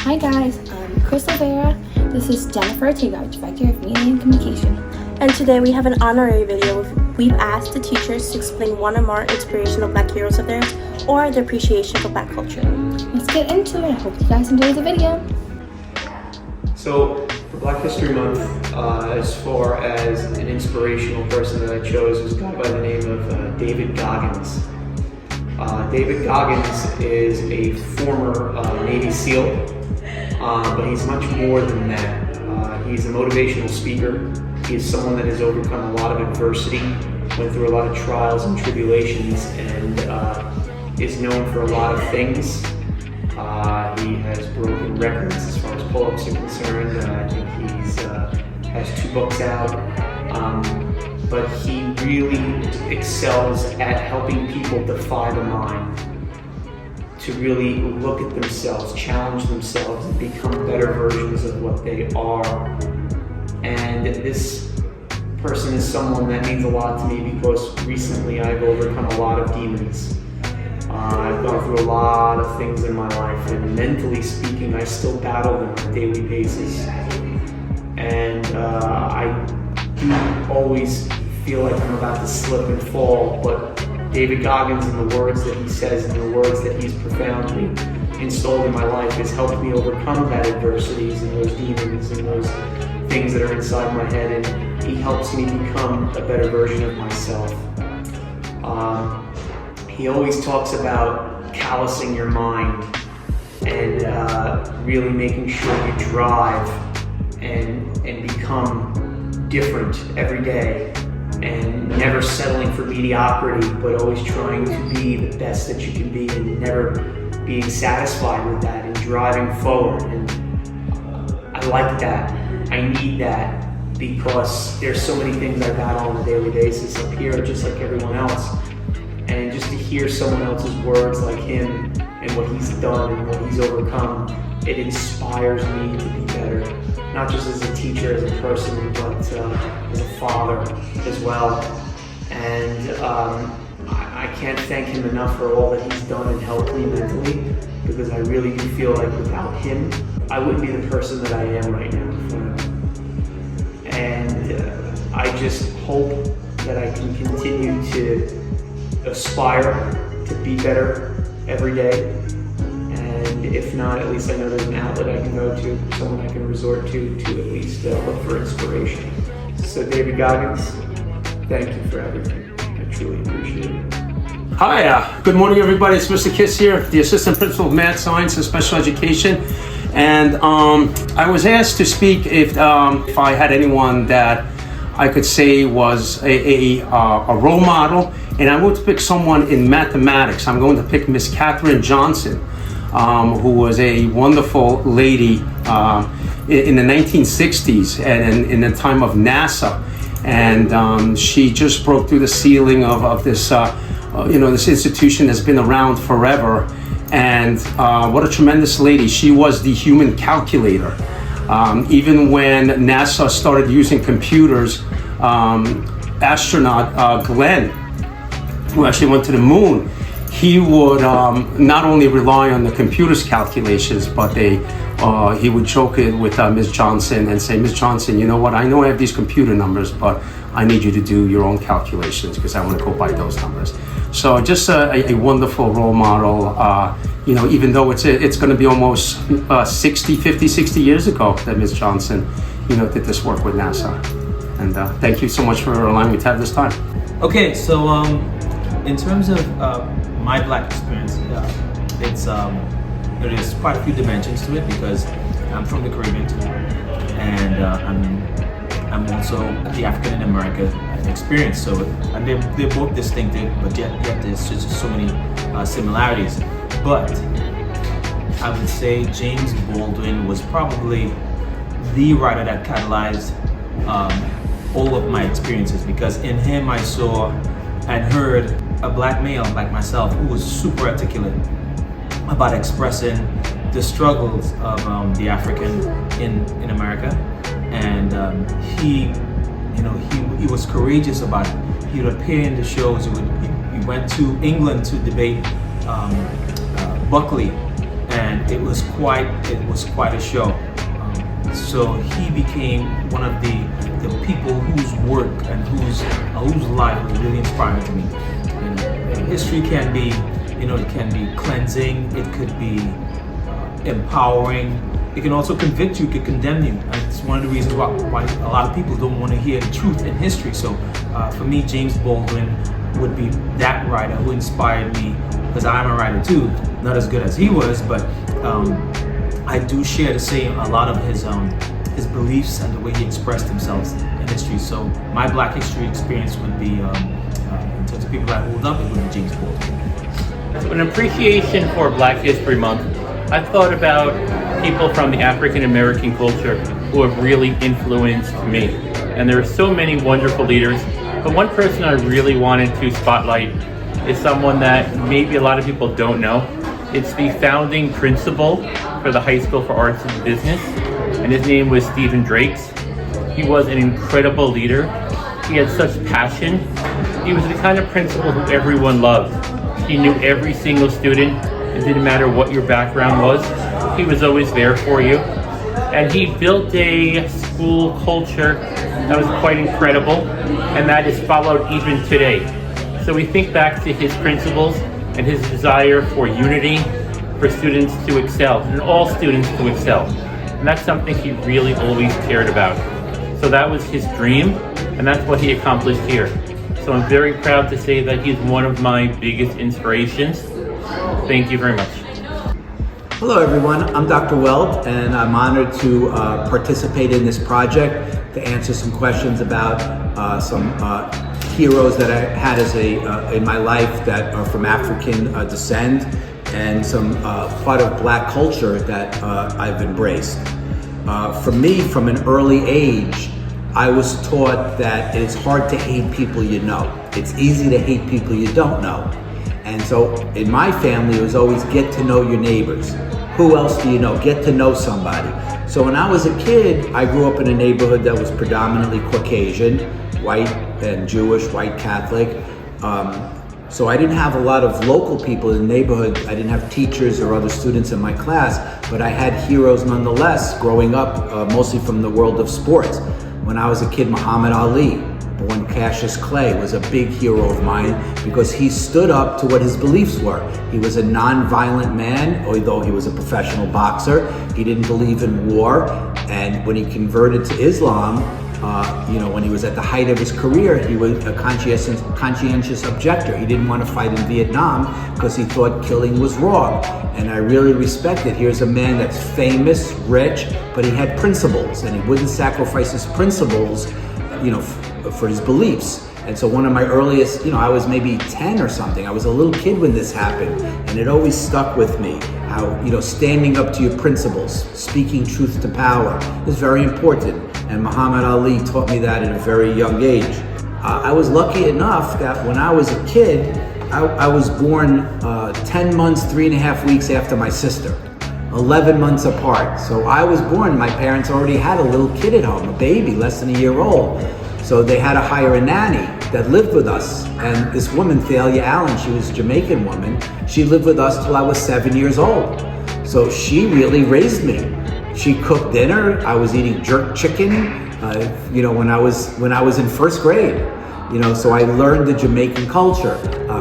Hi guys, I'm Chris Rivera. This is Jennifer Ortega, Director of Media and Communication. And today we have an honorary video. We've asked the teachers to explain one or more inspirational Black heroes of theirs or their appreciation for Black culture. Let's get into it. I hope you guys enjoy the video. So for Black History Month, as far as an inspirational person that I chose was a guy by the name of David Goggins. David Goggins is a former Navy SEAL, but he's much more than that. He's a motivational speaker. He is someone that has overcome a lot of adversity, went through a lot of trials and tribulations, and is known for a lot of things. He has broken records as far as pull-ups are concerned. I think he's has 2 books out, but he really excels at helping people defy the mind, to really look at themselves, challenge themselves, and become better versions of what they are. And this person is someone that means a lot to me because recently I've overcome a lot of demons. I've gone through a lot of things in my life, and mentally speaking, I still battle them on a daily basis. And I do always feel like I'm about to slip and fall, but David Goggins and the words that he says and the words that he's profoundly installed in my life has helped me overcome that adversities and those demons and those things that are inside my head, and he helps me become a better version of myself. He always talks about callousing your mind and really making sure you drive and become different every day, and never settling for mediocrity, but always trying to be the best that you can be, and never being satisfied with that, and driving forward. And I like that. I need that, because there's so many things I battle on a daily basis up here, just like everyone else. And just to hear someone else's words like him and what he's done and what he's overcome, it inspires me to be better. Not just as a teacher, as a person, but as a father as well. And I can't thank him enough for all that he's done and helped me mentally, because I really do feel like without him, I wouldn't be the person that I am right now. And I just hope that I can continue to aspire to be better every day. And if not, at least I know there's an outlet I can go to, someone I can resort to at least look for inspiration. So David Goggins, thank you for everything. I truly appreciate it. Hi, good morning everybody. It's Mr. Kiss here, the Assistant Principal of Math, Science, and Special Education. And I was asked to speak if I had anyone that I could say was a role model, and I'm going to pick someone in mathematics. I'm going to pick Miss Katherine Johnson, who was a wonderful lady in the 1960s and in the time of NASA. And she just broke through the ceiling of this, this institution that's been around forever. And what a tremendous lady. She was the human calculator. Even when NASA started using computers, astronaut Glenn, who actually went to the moon, he would not only rely on the computer's calculations, but he would joke it with Ms. Johnson and say, Ms. Johnson, you know what, I know I have these computer numbers, but I need you to do your own calculations because I want to go by those numbers. So just a wonderful role model, even though it's going to be almost 60 years ago that Ms. Johnson, did this work with NASA. And thank you so much for allowing me to have this time. Okay, so in terms of my Black experience, there's quite a few dimensions to it, because I'm from the Caribbean and I'm also the African in America experience. So, and they're both distinctive, but yet there's just so many similarities. But I would say James Baldwin was probably the writer that catalyzed all of my experiences, because in him I saw and heard a Black male like myself who was super articulate about expressing the struggles of the African in America, and he was courageous about it. He would appear in the shows. He went to England to debate Buckley, and it was quite a show. So he became one of the people whose work and whose life was really inspiring to me. History can be, it can be cleansing, it could be empowering, it can also convict you, it could condemn you. And it's one of the reasons why a lot of people don't want to hear the truth in history. So for me, James Baldwin would be that writer who inspired me, because I'm a writer too, not as good as he was, but I do share a lot of his beliefs and the way he expressed himself in history. So my Black history experience would be, in terms of people that hold up, it would be James Baldwin. An appreciation for Black History Month, I've thought about people from the African American culture who have really influenced me. And there are so many wonderful leaders, but one person I really wanted to spotlight is someone that maybe a lot of people don't know. It's the founding principal for the High School for Arts and Business, and his name was Stephen Drakes. He was an incredible leader. He had such passion. He was the kind of principal who everyone loved. He knew every single student. It didn't matter what your background was. He was always there for you. And he built a school culture that was quite incredible, and that is followed even today. So we think back to his principles and his desire for unity, for students to excel, and all students to excel. And that's something he really always cared about. So that was his dream, and that's what he accomplished here. So I'm very proud to say that he's one of my biggest inspirations. Thank you very much. Hello everyone, I'm Dr. Weld, and I'm honored to participate in this project to answer some questions about some heroes that I had in my life that are from African descent, and some part of Black culture that I've embraced. For me, from an early age, I was taught that it's hard to hate people you know. It's easy to hate people you don't know. And so in my family, it was always get to know your neighbors. Who else do you know? Get to know somebody. So when I was a kid, I grew up in a neighborhood that was predominantly Caucasian, white and Jewish, white Catholic. So I didn't have a lot of local people in the neighborhood. I didn't have teachers or other students in my class, but I had heroes nonetheless growing up, mostly from the world of sports. When I was a kid, Muhammad Ali, born Cassius Clay, was a big hero of mine because he stood up to what his beliefs were. He was a non-violent man, although he was a professional boxer. He didn't believe in war, and when he converted to Islam, when he was at the height of his career, he was a conscientious objector. He didn't want to fight in Vietnam because he thought killing was wrong. And I really respect it. Here's a man that's famous, rich, but he had principles, and he wouldn't sacrifice his principles, for his beliefs. And so one of my earliest, I was maybe 10 or something. I was a little kid when this happened, and it always stuck with me. How, standing up to your principles, speaking truth to power is very important. And Muhammad Ali taught me that at a very young age. I was lucky enough that when I was a kid, I was born 10 months, 3.5 weeks after my sister, 11 months apart. So I was born, my parents already had a little kid at home, a baby, less than a year old. So they had to hire a nanny that lived with us. And this woman, Thalia Allen, she was a Jamaican woman. She lived with us till I was 7 years old. So she really raised me. She cooked dinner. I was eating jerk chicken, when I was in first grade. So I learned the Jamaican culture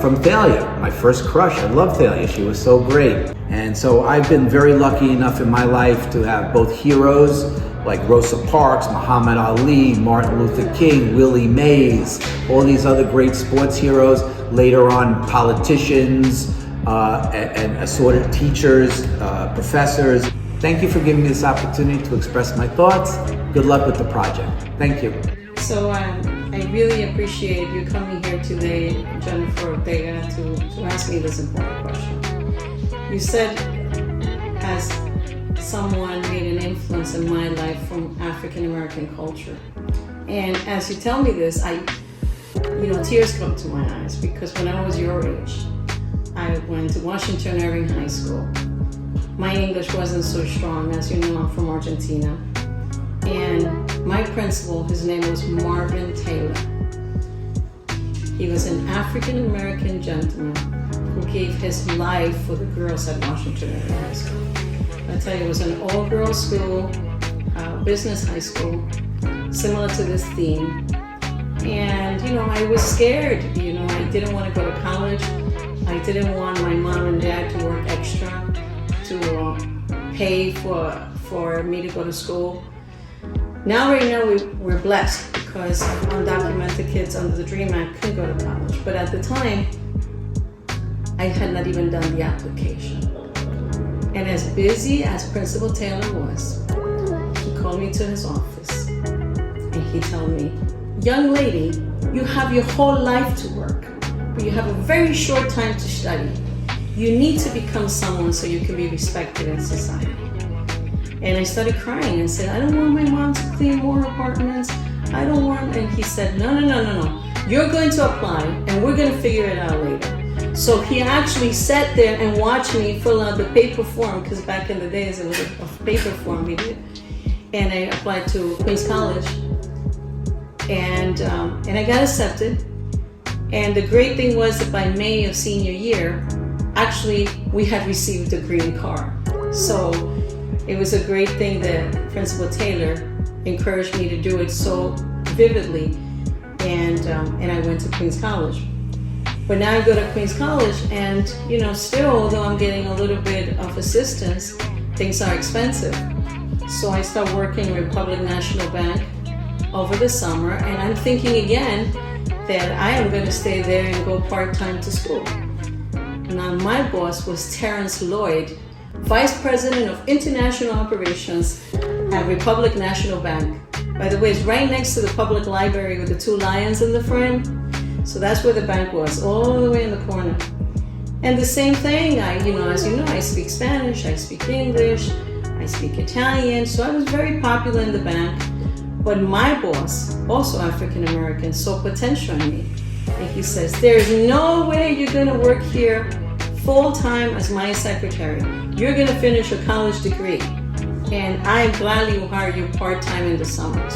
from Thalia, my first crush. I love Thalia, she was so great. And so I've been very lucky enough in my life to have both heroes like Rosa Parks, Muhammad Ali, Martin Luther King, Willie Mays, all these other great sports heroes, later on politicians, and assorted teachers, professors. Thank you for giving me this opportunity to express my thoughts. Good luck with the project. Thank you. So I really appreciate you coming here today, Jennifer Ortega, to ask me this important question. You said, as someone made an influence in my life from African American culture. And as you tell me this, tears come to my eyes, because when I was your age, I went to Washington Irving High School. My English wasn't so strong, as you know, I'm from Argentina. And my principal, his name was Marvin Taylor. He was an African American gentleman who gave his life for the girls at Washington Irving High School. I tell you, it was an all-girls school, business high school, similar to this theme. And, you know, I was scared. You know, I didn't want to go to college. I didn't want my mom and dad to work extra to pay for me to go to school. Right now, we're blessed because undocumented kids under the DREAM Act can go to college. But at the time, I had not even done the application. And as busy as Principal Taylor was, he called me to his office and he told me, young lady, you have your whole life to work, but you have a very short time to study. You need to become someone so you can be respected in society. And I started crying and said, I don't want my mom to clean more apartments. I don't want, and he said, no. You're going to apply and we're going to figure it out later. So he actually sat there and watched me fill out the paper form, because back in the days it was a paper form we did. And I applied to Queens College. And I got accepted. And the great thing was that by May of senior year, actually we had received a green card. So it was a great thing that Principal Taylor encouraged me to do it so vividly. And I went to Queens College. But now I go to Queens College and, you know, still, although I'm getting a little bit of assistance, things are expensive. So I start working with Republic National Bank over the summer, and I'm thinking again that I am going to stay there and go part-time to school. Now my boss was Terrence Lloyd, Vice President of International Operations at Republic National Bank. By the way, it's right next to the public library with the two lions in the front. So that's where the bank was, all the way in the corner. And the same thing, as you know, I speak Spanish, I speak English, I speak Italian, so I was very popular in the bank. But my boss, also African American, saw potential in me. And he says, there's no way you're gonna work here full-time as my secretary. You're gonna finish a college degree. And I gladly will hire you part-time in the summers.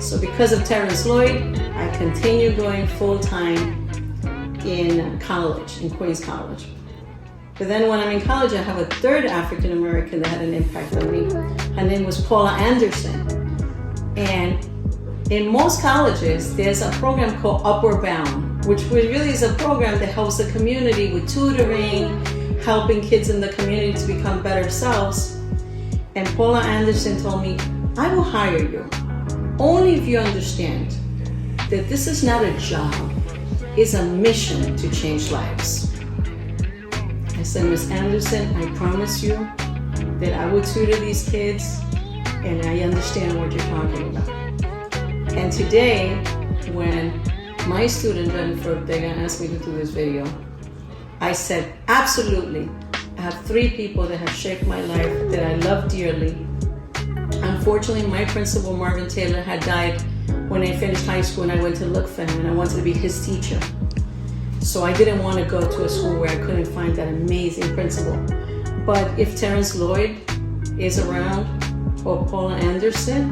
So because of Terrence Lloyd, I continue going full-time in college, in Queens College. But then when I'm in college, I have a third African American that had an impact on me. Her name was Paula Anderson. And in most colleges, there's a program called Upward Bound, which really is a program that helps the community with tutoring, helping kids in the community to become better selves. And Paula Anderson told me, I will hire you only if you understand that this is not a job, it's a mission to change lives. I said, Ms. Anderson, I promise you that I will tutor these kids and I understand what you're talking about. And today, when my student Jennifer Ortega asked me to do this video, I said, absolutely. I have 3 people that have shaped my life that I love dearly. Unfortunately, my principal, Marvin Taylor, had died when I finished high school, and I went to look for him, and I wanted to be his teacher. So I didn't want to go to a school where I couldn't find that amazing principal. But if Terrence Lloyd is around, or Paula Anderson,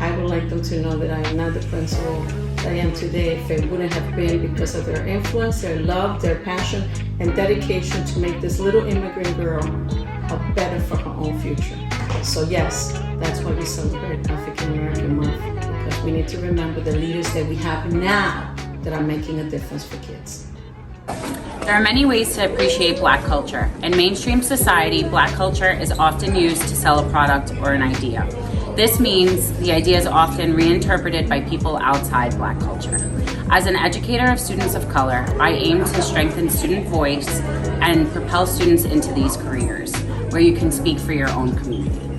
I would like them to know that I am not the principal that I am today if it wouldn't have been because of their influence, their love, their passion, and dedication to make this little immigrant girl a better for her own future. So yes, that's why we celebrate African American Month, because we need to remember the leaders that we have now that are making a difference for kids. There are many ways to appreciate Black culture. In mainstream society, Black culture is often used to sell a product or an idea. This means the idea is often reinterpreted by people outside Black culture. As an educator of students of color, I aim to strengthen student voice and propel students into these careers where you can speak for your own community.